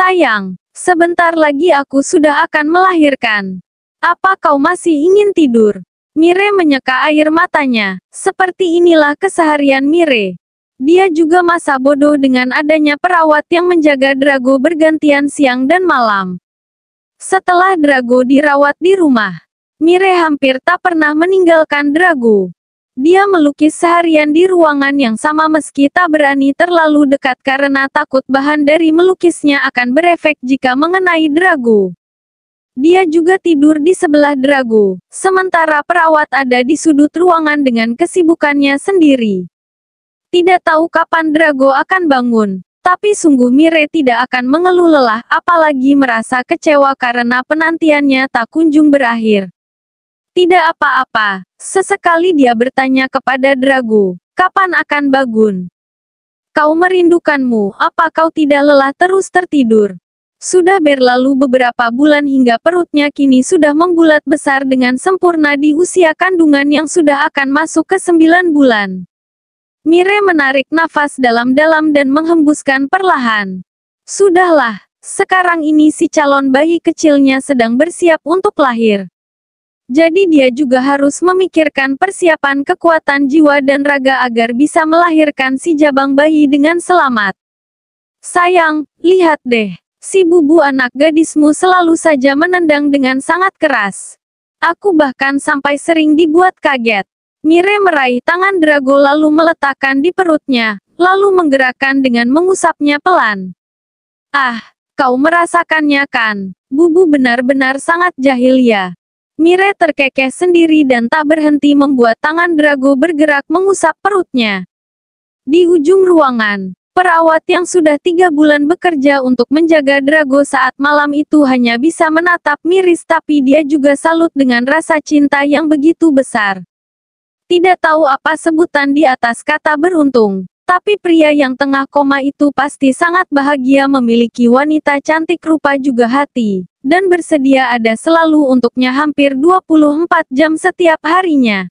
Sayang, sebentar lagi aku sudah akan melahirkan. Apa kau masih ingin tidur? Mire menyeka air matanya. Seperti inilah keseharian Mire. Dia juga masa bodoh dengan adanya perawat yang menjaga Drago bergantian siang dan malam. Setelah Drago dirawat di rumah, Mire hampir tak pernah meninggalkan Drago. Dia melukis seharian di ruangan yang sama meski tak berani terlalu dekat karena takut bahan dari melukisnya akan berefek jika mengenai Drago. Dia juga tidur di sebelah Drago, sementara perawat ada di sudut ruangan dengan kesibukannya sendiri. Tidak tahu kapan Drago akan bangun, tapi sungguh Mire tidak akan mengeluh lelah apalagi merasa kecewa karena penantiannya tak kunjung berakhir. Tidak apa-apa, sesekali dia bertanya kepada Drago, kapan akan bangun? Kau merindukanmu, apa kau tidak lelah terus tertidur? Sudah berlalu beberapa bulan hingga perutnya kini sudah membulat besar dengan sempurna di usia kandungan yang sudah akan masuk ke 9 bulan. Mire menarik nafas dalam-dalam dan menghembuskan perlahan. Sudahlah, sekarang ini si calon bayi kecilnya sedang bersiap untuk lahir. Jadi dia juga harus memikirkan persiapan kekuatan jiwa dan raga agar bisa melahirkan si jabang bayi dengan selamat. Sayang, lihat deh. Si bubu anak gadismu selalu saja menendang dengan sangat keras. Aku bahkan sampai sering dibuat kaget. Mire meraih tangan Drago lalu meletakkan di perutnya, lalu menggerakkan dengan mengusapnya pelan. Ah, kau merasakannya kan? Bubu benar-benar sangat jahil ya. Mire terkekeh sendiri dan tak berhenti membuat tangan Drago bergerak mengusap perutnya. Di ujung ruangan, perawat yang sudah 3 bulan bekerja untuk menjaga Drago saat malam itu hanya bisa menatap miris tapi dia juga salut dengan rasa cinta yang begitu besar. Tidak tahu apa sebutan di atas kata beruntung, tapi pria yang tengah koma itu pasti sangat bahagia memiliki wanita cantik rupa juga hati, dan bersedia ada selalu untuknya hampir 24 jam setiap harinya.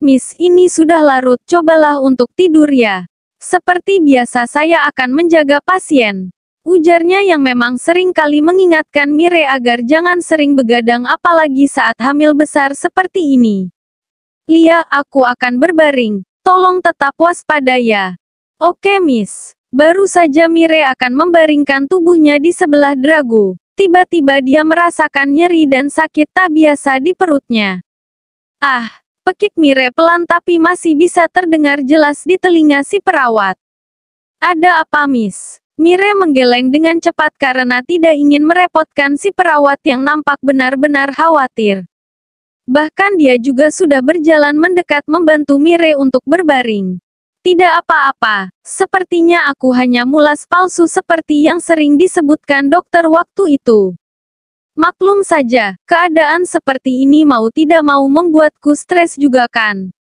Miss, ini sudah larut, cobalah untuk tidur ya. Seperti biasa saya akan menjaga pasien. Ujarnya yang memang sering kali mengingatkan Mire agar jangan sering begadang apalagi saat hamil besar seperti ini. Iya, aku akan berbaring. Tolong tetap waspada ya. Oke, Miss. Baru saja Mire akan membaringkan tubuhnya di sebelah Drago. Tiba-tiba dia merasakan nyeri dan sakit tak biasa di perutnya. Ah, pekik Mire pelan tapi masih bisa terdengar jelas di telinga si perawat. Ada apa, Miss? Mire menggeleng dengan cepat karena tidak ingin merepotkan si perawat yang nampak benar-benar khawatir. Bahkan dia juga sudah berjalan mendekat membantu Mire untuk berbaring. Tidak apa-apa, sepertinya aku hanya mulas palsu seperti yang sering disebutkan dokter waktu itu. Maklum saja, keadaan seperti ini mau tidak mau membuatku stres juga kan.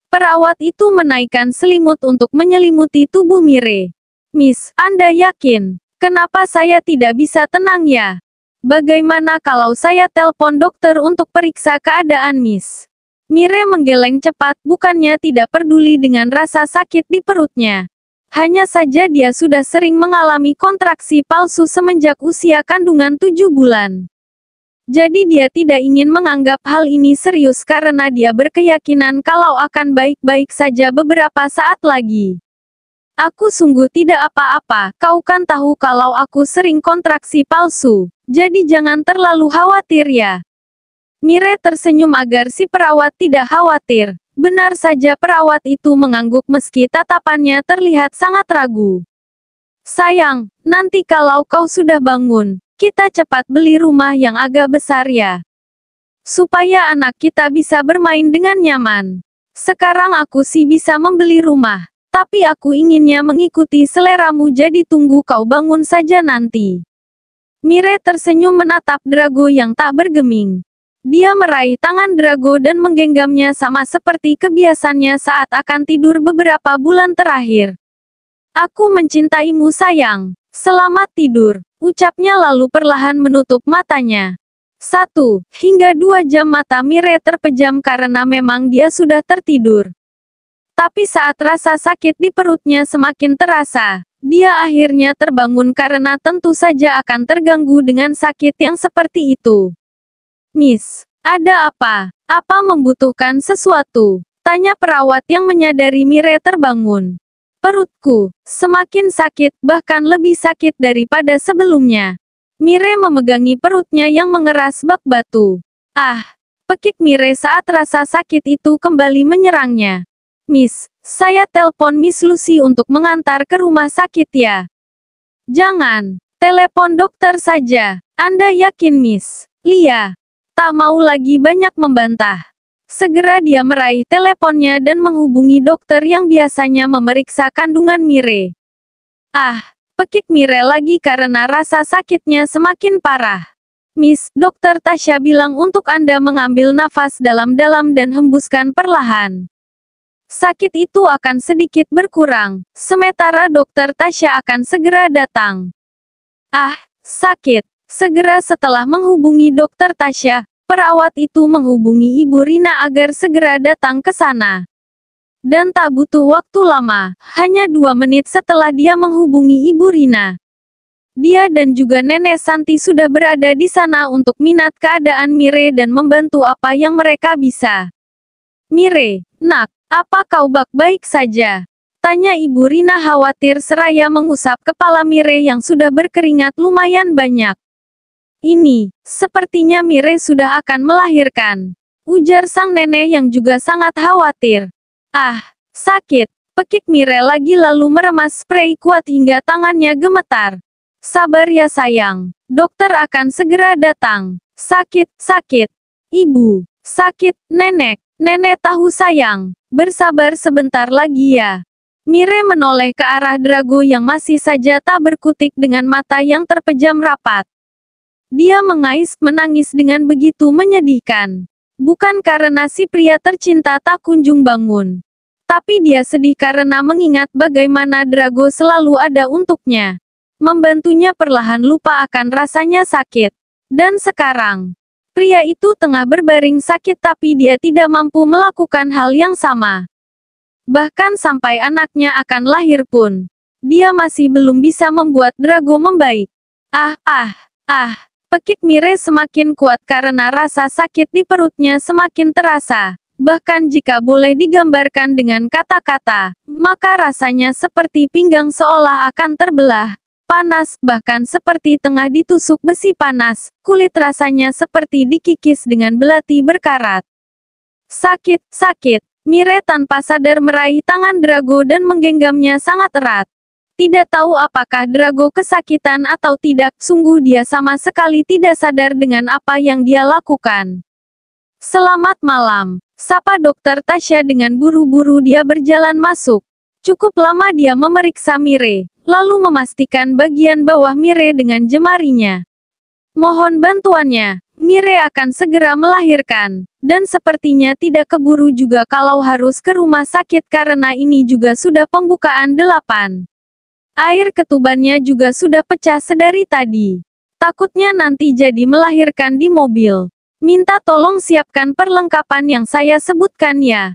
Perawat itu menaikkan selimut untuk menyelimuti tubuh Mire. Miss, Anda yakin? Kenapa saya tidak bisa tenang ya? Bagaimana kalau saya telepon dokter untuk periksa keadaan Miss? Mire menggeleng cepat, bukannya tidak peduli dengan rasa sakit di perutnya. Hanya saja dia sudah sering mengalami kontraksi palsu semenjak usia kandungan 7 bulan. Jadi dia tidak ingin menganggap hal ini serius karena dia berkeyakinan kalau akan baik-baik saja beberapa saat lagi. Aku sungguh tidak apa-apa, kau kan tahu kalau aku sering kontraksi palsu, jadi jangan terlalu khawatir ya. Mire tersenyum agar si perawat tidak khawatir. Benar saja perawat itu mengangguk meski tatapannya terlihat sangat ragu. Sayang, nanti kalau kau sudah bangun, kita cepat beli rumah yang agak besar ya. Supaya anak kita bisa bermain dengan nyaman. Sekarang aku sih bisa membeli rumah. Tapi aku inginnya mengikuti seleramu jadi tunggu kau bangun saja nanti. Mire tersenyum menatap Drago yang tak bergeming. Dia meraih tangan Drago dan menggenggamnya sama seperti kebiasaannya saat akan tidur beberapa bulan terakhir. Aku mencintaimu sayang. Selamat tidur, ucapnya lalu perlahan menutup matanya. 1 hingga 2 jam mata Mire terpejam karena memang dia sudah tertidur. Tapi saat rasa sakit di perutnya semakin terasa, Dia akhirnya terbangun karena tentu saja akan terganggu dengan sakit yang seperti itu. Miss, ada apa? Apa membutuhkan sesuatu? Tanya perawat yang menyadari Mire terbangun. Perutku semakin sakit, bahkan lebih sakit daripada sebelumnya. Mire memegangi perutnya yang mengeras bak batu. Ah, pekik Mire saat rasa sakit itu kembali menyerangnya. Miss, saya telepon Miss Lucy untuk mengantar ke rumah sakit ya. Jangan, telepon dokter saja. Anda yakin Miss? Lia tak mau lagi banyak membantah. Segera dia meraih teleponnya dan menghubungi dokter yang biasanya memeriksa kandungan Mire. Ah, pekik Mire lagi karena rasa sakitnya semakin parah. Miss, Dokter Tasya bilang untuk Anda mengambil nafas dalam-dalam dan hembuskan perlahan. Sakit itu akan sedikit berkurang, sementara Dokter Tasya akan segera datang. Ah, sakit. Segera setelah menghubungi Dokter Tasya, perawat itu menghubungi Ibu Rina agar segera datang ke sana. Dan tak butuh waktu lama, hanya 2 menit setelah dia menghubungi Ibu Rina. Dia dan juga Nenek Santi sudah berada di sana untuk minat keadaan Mire dan membantu apa yang mereka bisa. Mire, nak, apa kau baik-baik saja? Tanya Ibu Rina khawatir seraya mengusap kepala Mire yang sudah berkeringat lumayan banyak. Ini, sepertinya Mire sudah akan melahirkan. Ujar sang nenek yang juga sangat khawatir. Ah, sakit. Pekik Mire lagi lalu meremas spray kuat hingga tangannya gemetar. Sabar ya sayang, dokter akan segera datang. Sakit, sakit. Ibu, sakit, nenek. Nenek tahu sayang, bersabar sebentar lagi ya. Mire menoleh ke arah Drago yang masih saja tak berkutik dengan mata yang terpejam rapat. Dia mengais, menangis dengan begitu menyedihkan. Bukan karena si pria tercinta tak kunjung bangun. Tapi dia sedih karena mengingat bagaimana Drago selalu ada untuknya. Membantunya perlahan lupa akan rasanya sakit. Dan sekarang, pria itu tengah berbaring sakit tapi dia tidak mampu melakukan hal yang sama. Bahkan sampai anaknya akan lahir pun, dia masih belum bisa membuat Drago membaik. Pekik Mire semakin kuat karena rasa sakit di perutnya semakin terasa. Bahkan jika boleh digambarkan dengan kata-kata, maka rasanya seperti pinggang seolah akan terbelah. Panas, bahkan seperti tengah ditusuk besi panas. Kulit rasanya seperti dikikis dengan belati berkarat. Sakit, sakit. Mire tanpa sadar meraih tangan Drago dan menggenggamnya sangat erat. Tidak tahu apakah Drago kesakitan atau tidak, sungguh dia sama sekali tidak sadar dengan apa yang dia lakukan. Selamat malam, sapa Dokter Tasya dengan buru-buru dia berjalan masuk. Cukup lama dia memeriksa Mire, lalu memastikan bagian bawah Mire dengan jemarinya. Mohon bantuannya, Mire akan segera melahirkan, dan sepertinya tidak keburu juga kalau harus ke rumah sakit karena ini juga sudah pembukaan 8. Air ketubannya juga sudah pecah sedari tadi. Takutnya nanti jadi melahirkan di mobil. Minta tolong siapkan perlengkapan yang saya sebutkan ya.